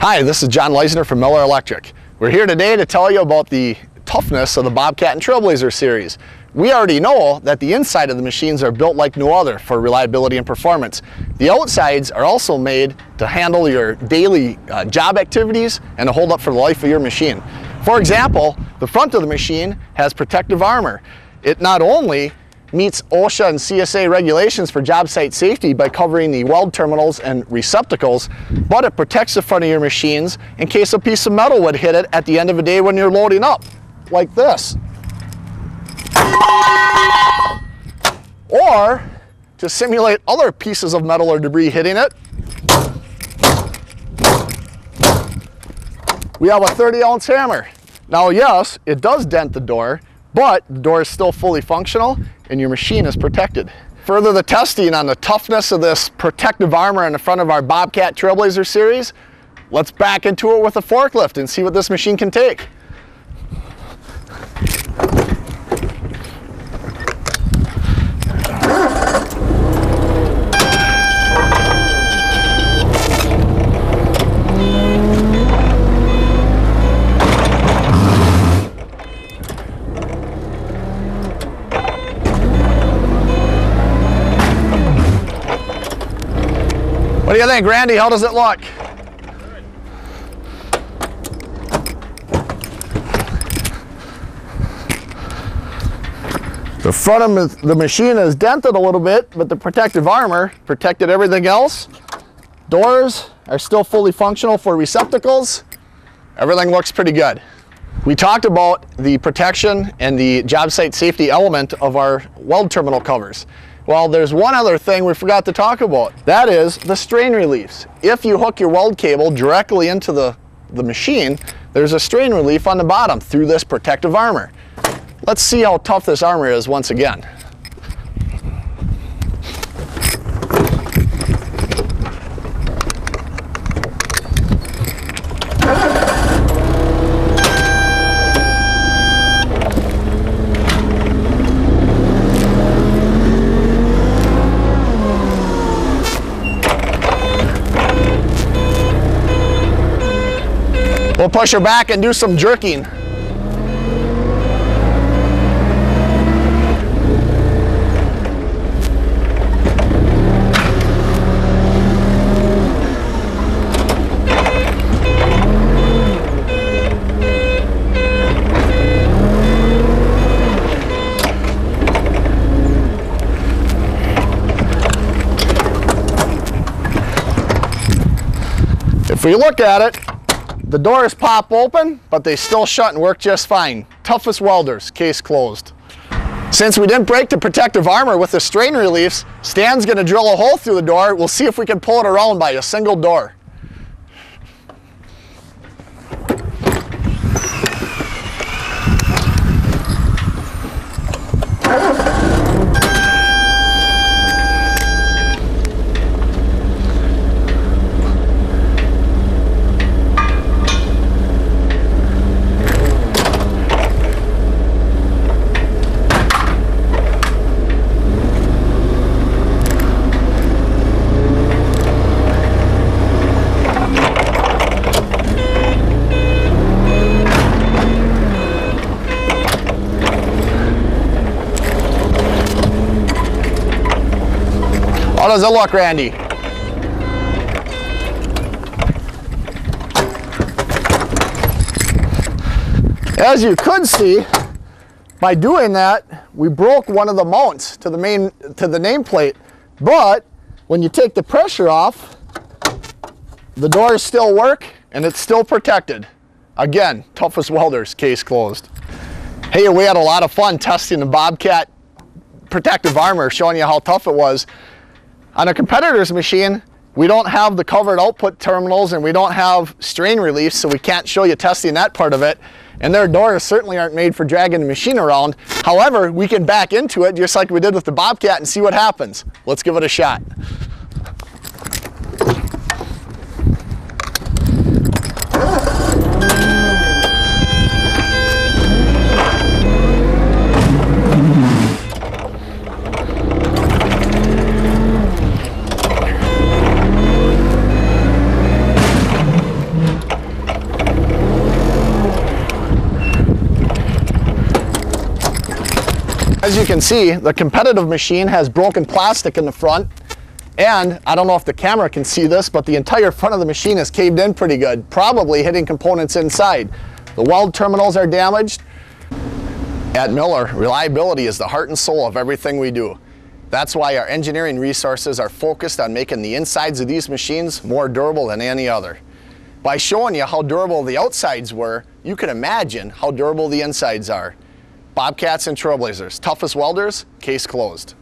Hi, this is John Leisner from Miller Electric. We're here today to tell you about the toughness of the Bobcat and Trailblazer series. We already know that the inside of the machines are built like no other for reliability and performance. The outsides are also made to handle your daily job activities and to hold up for the life of your machine. For example, the front of the machine has protective armor. It not only meets OSHA and CSA regulations for job site safety by covering the weld terminals and receptacles, but it protects the front of your machines in case a piece of metal would hit it at the end of the day when you're loading up, like this. Or to simulate other pieces of metal or debris hitting it, we have a 30-ounce hammer. Now yes, it does dent the door, but the door is still fully functional and your machine is protected. Further the testing on the toughness of this protective armor in the front of our Bobcat Trailblazer series, let's back into it with a forklift and see what this machine can take. What do you think, Randy? How does it look? The front of the machine is dented a little bit, but the protective armor protected everything else. Doors are still fully functional for receptacles. Everything looks pretty good. We talked about the protection and the job site safety element of our weld terminal covers. Well, there's one other thing we forgot to talk about. That is the strain reliefs. If you hook your weld cable directly into the machine, there's a strain relief on the bottom through this protective armor. Let's see how tough this armor is once again. We'll push her back and do some jerking. If we look at it, the doors pop open, but they still shut and work just fine. Toughest welders, case closed. Since we didn't break the protective armor with the strain reliefs, Stan's gonna drill a hole through the door. We'll see if we can pull it around by a single door. How does it look, Randy? As you could see, by doing that, we broke one of the mounts to the nameplate. But when you take the pressure off, the doors still work and it's still protected. Again, toughest welders, case closed. Hey, we had a lot of fun testing the Bobcat protective armor, showing you how tough it was. On a competitor's machine, we don't have the covered output terminals and we don't have strain reliefs, so we can't show you testing that part of it. And their doors certainly aren't made for dragging the machine around. However, we can back into it just like we did with the Bobcat and see what happens. Let's give it a shot. As you can see, the competitive machine has broken plastic in the front, and I don't know if the camera can see this, but the entire front of the machine is caved in pretty good, probably hitting components inside. The weld terminals are damaged. At Miller, reliability is the heart and soul of everything we do. That's why our engineering resources are focused on making the insides of these machines more durable than any other. By showing you how durable the outsides were, you can imagine how durable the insides are. Bobcats and Trailblazers, toughest welders, case closed.